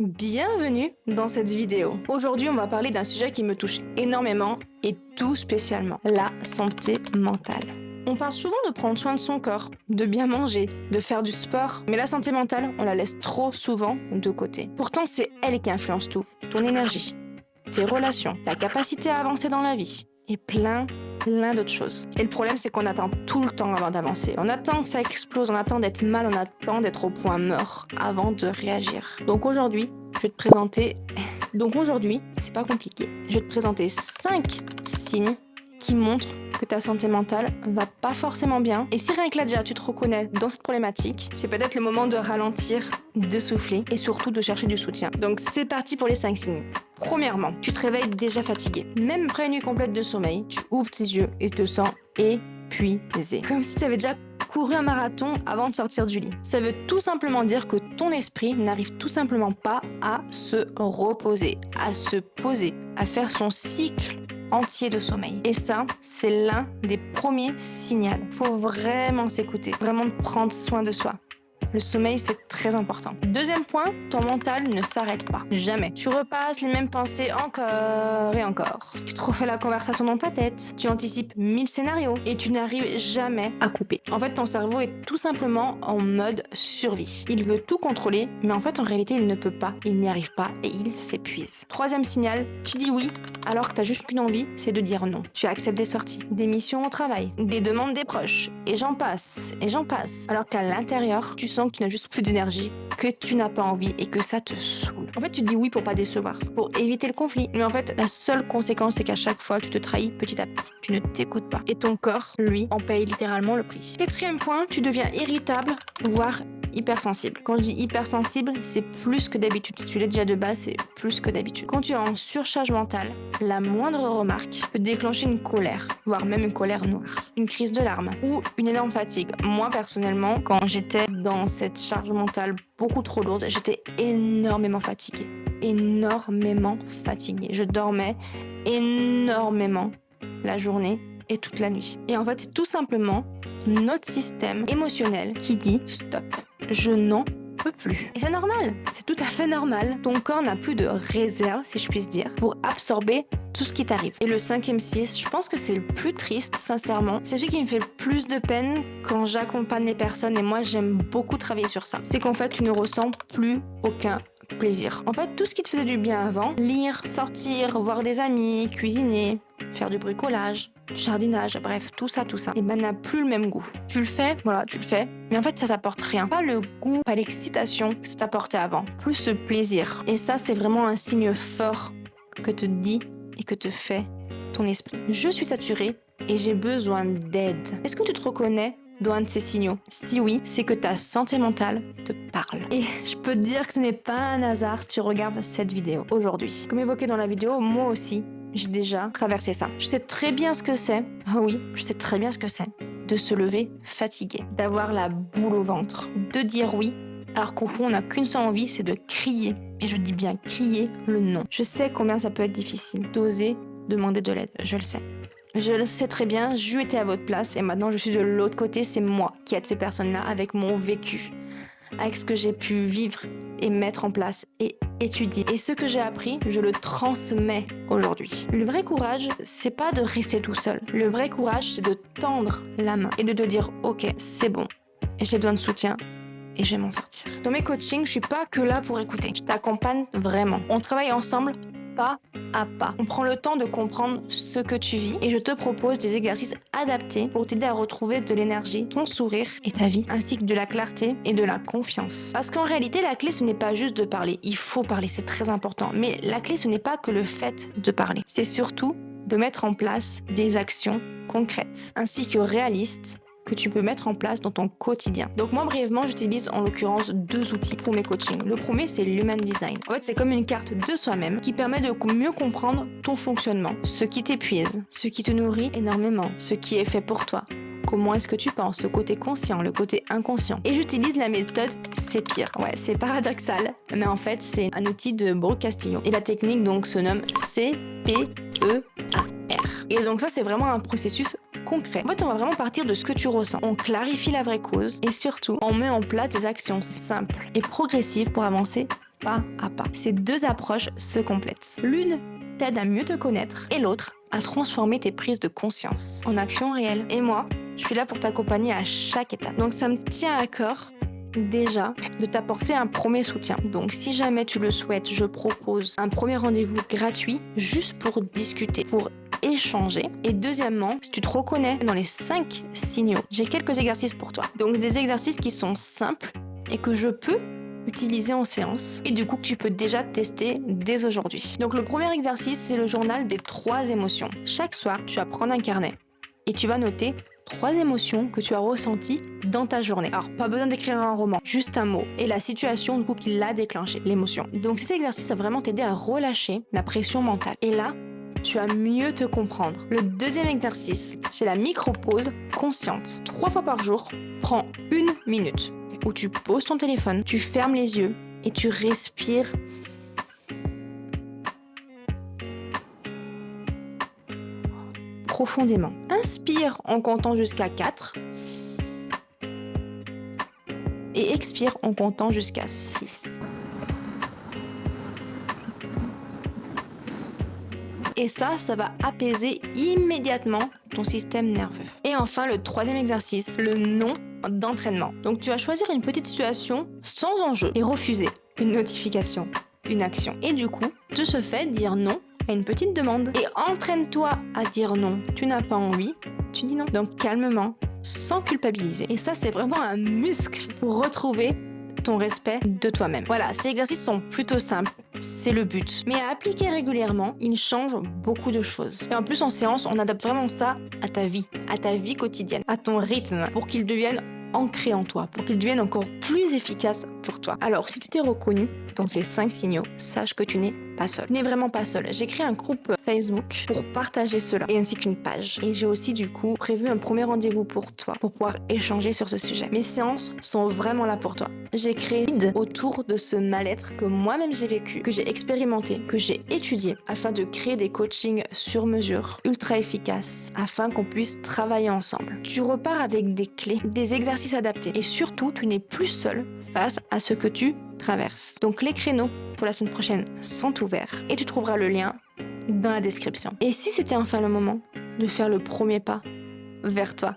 Bienvenue dans cette vidéo. Aujourd'hui, on va parler d'un sujet qui me touche énormément et tout spécialement, la santé mentale. On parle souvent de prendre soin de son corps, de bien manger, de faire du sport, mais la santé mentale, on la laisse trop souvent de côté. Pourtant, c'est elle qui influence tout. Ton énergie, tes relations, ta capacité à avancer dans la vie et plein d'autres choses. Et le problème, c'est qu'on attend tout le temps avant d'avancer. On attend que ça explose, on attend d'être mal, on attend d'être au point mort avant de réagir. Donc aujourd'hui, c'est pas compliqué. Je vais te présenter 5 signes qui montrent que ta santé mentale va pas forcément bien. Et si rien que là déjà tu te reconnais dans cette problématique, c'est peut-être le moment de ralentir, de souffler et surtout de chercher du soutien. Donc c'est parti pour les 5 signes. Premièrement, tu te réveilles déjà fatigué. Même après une nuit complète de sommeil, tu ouvres tes yeux et te sens épuisé. Comme si tu avais déjà couru un marathon avant de sortir du lit. Ça veut tout simplement dire que ton esprit n'arrive tout simplement pas à se reposer, à se poser, à faire son cycle entier de sommeil. Et ça, c'est l'un des premiers signaux. Faut vraiment s'écouter, vraiment prendre soin de soi. Le sommeil, c'est très important. Deuxième point, ton mental ne s'arrête pas. Jamais. Tu repasses les mêmes pensées encore et encore. Tu te refais la conversation dans ta tête. Tu anticipes 1000 scénarios et tu n'arrives jamais à couper. En fait, ton cerveau est tout simplement en mode survie. Il veut tout contrôler, mais en fait, en réalité, il ne peut pas. Il n'y arrive pas et il s'épuise. Troisième signal, tu dis oui alors que tu as juste qu'une envie, c'est de dire non. Tu acceptes des sorties, des missions au travail, des demandes des proches, et j'en passe, Alors qu'à l'intérieur, tu sens que tu n'as juste plus d'énergie, que tu n'as pas envie et que ça te saoule. En fait, tu dis oui pour pas décevoir, pour éviter le conflit. Mais en fait, la seule conséquence, c'est qu'à chaque fois, tu te trahis petit à petit. Tu ne t'écoutes pas. Et ton corps, lui, en paye littéralement le prix. Quatrième point, tu deviens irritable, voire hypersensible. Quand je dis hypersensible, c'est plus que d'habitude. Si tu l'es déjà de base, c'est plus que d'habitude. Quand tu es en surcharge mentale, la moindre remarque peut déclencher une colère, voire même une colère noire, une crise de larmes ou une énorme fatigue. Moi, personnellement, quand j'étais dans cette charge mentale beaucoup trop lourde, j'étais énormément fatiguée. Je dormais énormément la journée et toute la nuit. Et en fait, c'est tout simplement notre système émotionnel qui dit stop. Je n'en peux plus. Et c'est normal, c'est tout à fait normal. Ton corps n'a plus de réserve, si je puisse dire, pour absorber tout ce qui t'arrive. Et le 5e 6, je pense que c'est le plus triste, sincèrement. C'est celui qui me fait le plus de peine quand j'accompagne les personnes, et moi j'aime beaucoup travailler sur ça. C'est qu'en fait tu ne ressens plus aucun plaisir. En fait, tout ce qui te faisait du bien avant, lire, sortir, voir des amis, cuisiner, faire du bricolage, du jardinage, bref, tout ça, et ben n'a plus le même goût. Tu le fais, mais en fait ça t'apporte rien. Pas le goût, pas l'excitation que ça t'apportait avant, plus ce plaisir. Et ça, c'est vraiment un signe fort que te dit et que te fait ton esprit. Je suis saturée et j'ai besoin d'aide. Est-ce que tu te reconnais dans un de ces signaux? Si oui, c'est que ta santé mentale te parle. Et je peux te dire que ce n'est pas un hasard si tu regardes cette vidéo aujourd'hui. Comme évoqué dans la vidéo, moi aussi, j'ai déjà traversé ça. Je sais très bien ce que c'est. Ah oui, je sais très bien ce que c'est. De se lever fatigué, d'avoir la boule au ventre, de dire oui, alors qu'au fond, on n'a qu'une seule envie, c'est de crier. Et je dis bien crier le non. Je sais combien ça peut être difficile d'oser demander de l'aide. Je le sais. Je le sais très bien, j'ai été à votre place et maintenant je suis de l'autre côté, c'est moi qui aide ces personnes-là avec mon vécu, avec ce que j'ai pu vivre et mettre en place et étudier. Et ce que j'ai appris, je le transmets aujourd'hui. Le vrai courage, c'est pas de rester tout seul. Le vrai courage, c'est de tendre la main et de te dire « Ok, c'est bon, j'ai besoin de soutien. » Et je vais m'en sortir. Dans mes coachings, je suis pas que là pour écouter. Je t'accompagne vraiment. On travaille ensemble, pas à pas. On prend le temps de comprendre ce que tu vis et je te propose des exercices adaptés pour t'aider à retrouver de l'énergie, ton sourire et ta vie, ainsi que de la clarté et de la confiance. Parce qu'en réalité, la clé, ce n'est pas juste de parler. Il faut parler, c'est très important. Mais la clé, ce n'est pas que le fait de parler. C'est surtout de mettre en place des actions concrètes, ainsi que réalistes, que tu peux mettre en place dans ton quotidien. Donc moi, brièvement, j'utilise en l'occurrence 2 outils pour mes coachings. Le premier, c'est l'Human Design. En fait, c'est comme une carte de soi-même qui permet de mieux comprendre ton fonctionnement, ce qui t'épuise, ce qui te nourrit énormément, ce qui est fait pour toi. Comment est-ce que tu penses, le côté conscient, le côté inconscient. Et j'utilise la méthode C'est pire. Ouais, c'est paradoxal, mais en fait, c'est un outil de Brooke Castillo. Et la technique, donc, se nomme CPEAR. Et donc ça, c'est vraiment un processus concret. En fait, on va vraiment partir de ce que tu ressens. On clarifie la vraie cause et surtout, on met en place des actions simples et progressives pour avancer pas à pas. Ces deux approches se complètent. L'une t'aide à mieux te connaître et l'autre à transformer tes prises de conscience en actions réelles. Et moi, je suis là pour t'accompagner à chaque étape. Donc ça me tient à cœur déjà de t'apporter un premier soutien. Donc si jamais tu le souhaites, je propose un premier rendez-vous gratuit juste pour discuter, pour échanger. Et deuxièmement, si tu te reconnais dans les 5 signaux, j'ai quelques exercices pour toi. Donc des exercices qui sont simples et que je peux utiliser en séance et du coup que tu peux déjà tester dès aujourd'hui. Donc le premier exercice, c'est le journal des 3 émotions. Chaque soir, tu vas prendre un carnet et tu vas noter 3 émotions que tu as ressenties dans ta journée. Alors, pas besoin d'écrire un roman, juste un mot et la situation du coup qui l'a déclenché, l'émotion. Donc cet exercice va vraiment t'aider à relâcher la pression mentale. Et là, tu vas mieux te comprendre. Le deuxième exercice, c'est la micro-pause consciente. 3 fois par jour, prends 1 minute où tu poses ton téléphone, tu fermes les yeux et tu respires profondément. Inspire en comptant jusqu'à 4 et expire en comptant jusqu'à 6. Et ça va apaiser immédiatement ton système nerveux. Et enfin, le troisième exercice, le non d'entraînement. Donc tu vas choisir une petite situation sans enjeu et refuser une notification, une action. Et du coup, de ce fait, dire non à une petite demande. Et entraîne-toi à dire non. Tu n'as pas envie, tu dis non. Donc calmement, sans culpabiliser. Et ça, c'est vraiment un muscle pour retrouver ton respect de toi-même. Voilà, ces exercices sont plutôt simples, c'est le but. Mais à appliquer régulièrement, ils changent beaucoup de choses. Et en plus, en séance, on adapte vraiment ça à ta vie quotidienne, à ton rythme, pour qu'ils deviennent ancrés en toi, pour qu'ils deviennent encore plus efficaces pour toi. Alors, si tu t'es reconnu dans ces 5 signaux, sache que tu n'es pas seul. Tu n'es vraiment pas seul. J'ai créé un groupe Facebook pour partager cela, et ainsi qu'une page. Et j'ai aussi du coup prévu un premier rendez-vous pour toi, pour pouvoir échanger sur ce sujet. Mes séances sont vraiment là pour toi. J'ai créé autour de ce mal-être que moi-même j'ai vécu, que j'ai expérimenté, que j'ai étudié, afin de créer des coachings sur mesure, ultra efficaces, afin qu'on puisse travailler ensemble. Tu repars avec des clés, des exercices adaptés, et surtout, tu n'es plus seul face à ce que tu traverses. Donc les créneaux pour la semaine prochaine sont ouverts, et tu trouveras le lien dans la description. Et si c'était enfin le moment de faire le premier pas vers toi,